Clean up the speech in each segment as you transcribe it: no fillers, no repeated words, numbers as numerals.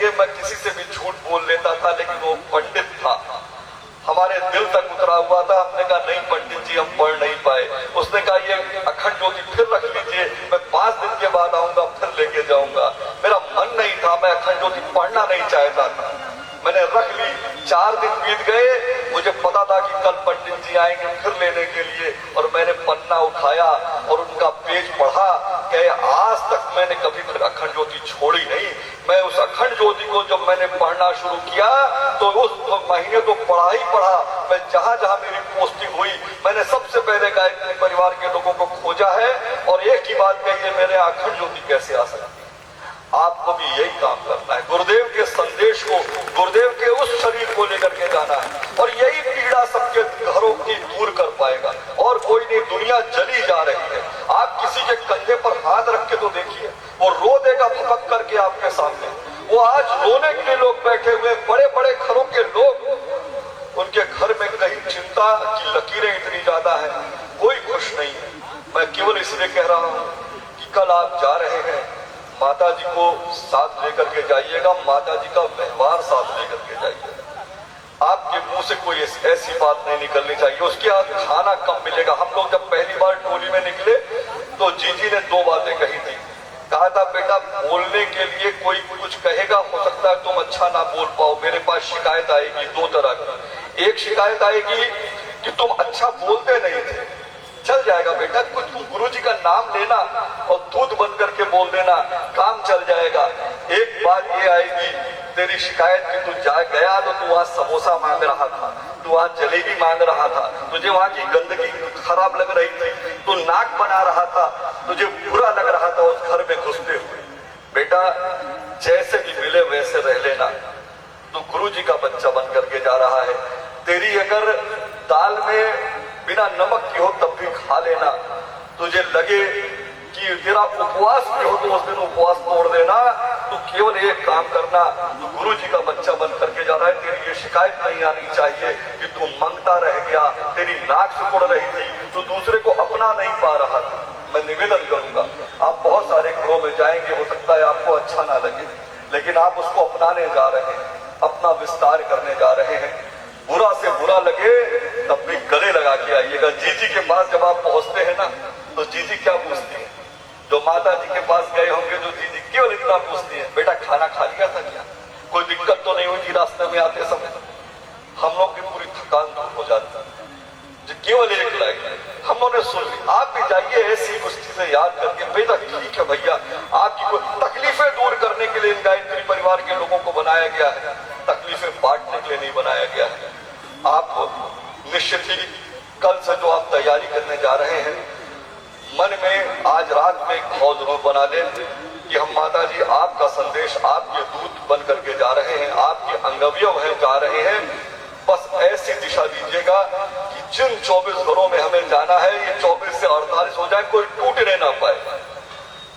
सके मैं किसी से भी झूठ बोल लेता था, लेकिन वो पंडित था, हमारे दिल तक उतरा हुआ था। हमने कहा नहीं पंडित जी हम पढ़ नहीं पाए। उसने कहा ये अखंड ज्योति फिर रख लीजिए, मैं 5 दिन के बाद आऊंगा फिर लेके जाऊंगा। मेरा मन नहीं था, मैं अखंड ज्योति पढ़ना नहीं चाहता था, मैंने रख ली। 4 दिन बीत गए, मुझे पता था कि कल पंडित जी आएंगे फिर लेने के लिए, और मैंने पन्ना उठाया और उनका पेज पढ़ा। कहे आज तक मैंने कभी फिर अखंड ज्योति छोड़ी नहीं। मैं उस अखंड ज्योति को जब मैंने पढ़ना शुरू किया तो उस महीने तो पढ़ा ही पढ़ा। मैं जहां जहां मेरी पोस्टिंग हुई, मैंने सबसे पहले गायत्री परिवार के लोगों को खोजा है और एक ही बात कही है, मेरे अखंड ज्योति कैसे आ सकती। आपको भी यही काम करना है, गुरुदेव के संदेश को, गुरुदेव के उस शरीर को लेकर के जाना है, और यही पीड़ा सबके घरों की दूर कर पाएगा। और कोई नहीं, दुनिया जली जा रही है। आप किसी के कंधे पर हाथ रख के तो देखिए, वो रो देगा फपक करके आपके सामने। वो आज रोने के लिए लोग बैठे हुए, बड़े बड़े घरों के लोग, उनके घर में कहीं चिंता की लकीरें इतनी ज्यादा है, कोई खुश नहीं है। मैं केवल इसलिए कह रहा हूं कि कल आप जा रहे हैं, माता जी को साथ लेकर के जाइएगा, माता जी का व्यवहार साथ लेकर के जाइएगा। आपके मुंह से कोई ऐसी बात नहीं निकलनी चाहिए। उसके बाद खाना कम मिलेगा। हम लोग जब पहली बार टोली में निकले तो जीजी ने 2 बातें कही थी। कहा था बेटा बोलने के लिए कोई कुछ कहेगा, हो सकता है तुम अच्छा ना बोल पाओ, मेरे पास शिकायत आएगी 2 तरह की। एक शिकायत आएगी कि तुम अच्छा बोलते नहीं थे, चल जाएगा बेटा, कुछ गुरु जी का नाम लेना और दूध बन करके बोल देना, काम चल जाएगा। एक बात ये आएगी तेरी शिकायत की, तू जा गया तो तू वहां समोसा मांग रहा था, तू वहां जलेबी मांग रहा था, तुझे वहां की गंदगी खराब लग रही थी, तू नाक बना रहा था, तुझे बुरा लग रहा था उस घर में घुसते हुए। बेटा जैसे भी मिले वैसे रह लेना, तू गुरु जी का बच्चा बन करके जा रहा है। तेरी अगर दाल में बिना नमक की हो तब भी खा लेना। तुझे लगे कि तेरा उपवास भी हो तो उस दिन उपवास तोड़ देना। तू केवल एक काम करना, तू गुरु जी का बच्चा बन करके जा रहा है। तेरी ये शिकायत नहीं आनी चाहिए कि तू मांगता रह गया, तेरी नाक सिकुड़ रही थी, तू दूसरे को अपना नहीं पा रहा था। मैं निवेदन करूंगा, आप बहुत सारे घरों में जाएंगे, हो सकता है आपको अच्छा ना लगे, लेकिन आप उसको अपनाने जा रहे हैं, अपना विस्तार करने जा रहे हैं। बुरा से बुरा लगे तब भी गले लगा के आइएगा। जीजी के पास जब आप पहुंचते हैं ना तो जीजी क्या पूछती है, जो माता जी के पास गए होंगे, जो जीजी केवल इतना पूछती है, बेटा खाना खा लिया था क्या, कोई दिक्कत तो नहीं हुई थी रास्ते में आते समय। हम लोग की पूरी थकान दूर हो जाती है, केवल एक लाइन हम लोगों ने सुन ली। आप भी जाइए ऐसी कुछ चीजें याद करके, बेटा ठीक है भैया, आपकी कोई तकलीफें दूर करने के लिए इन गायत्री परिवार के लोगों को बनाया गया है, तकलीफें बांटने के लिए नहीं बनाया गया है। आप निश्चित ही कल से जो आप तैयारी करने जा रहे हैं, मन में आज रात में एक भाव जरूर बना लें कि हम माता जी आपका संदेश, आपके दूत बन करके जा रहे हैं, आपके अंगवयव हैं जा रहे हैं। बस ऐसी दिशा दीजिएगा कि जिन 24 घरों में हमें जाना है, ये 24 से 48 हो जाए, कोई टूटने ना पाए,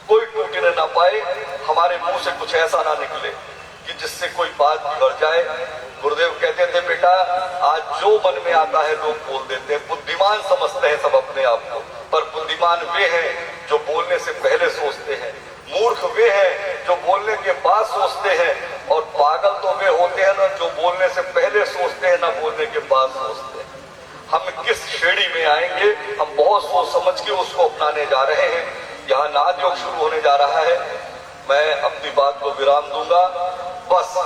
कोई टूटने ना पाए। हमारे मुंह से कुछ ऐसा ना निकले कि जिससे कोई बात बिगड़ जाए। गुरुदेव कहते थे बेटा आज जो मन में आता है लोग बोल देते हैं। बुद्धिमान समझते हैं सब अपने आप को, पर बुद्धिमान वे हैं जो बोलने से पहले सोचते हैं। मूर्ख वे हैं जो बोलने के बाद सोचते हैं, और पागल तो वे होते हैं ना जो बोलने से पहले सोचते हैं ना बोलने के बाद सोचते हैं। हम किस श्रेणी में आएंगे, हम बहुत सोच समझ के उसको अपनाने जा रहे हैं। यहाँ नाद योग शुरू होने जा रहा है, मैं अपनी बात को विराम दूंगा। बस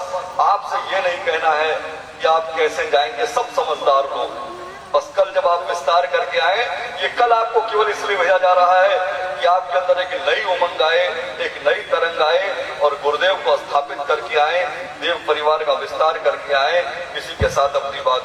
आपसे ये नहीं कहना है कि आप कैसे जाएंगे, सब समझदार लोग। बस कल जब आप विस्तार करके आए, ये कल आपको केवल इसलिए भेजा जा रहा है कि आपके अंदर एक नई उमंग आए, एक नई तरंग आए, और गुरुदेव को स्थापित करके आए, देव परिवार का विस्तार करके आए। इसी के साथ अपनी बात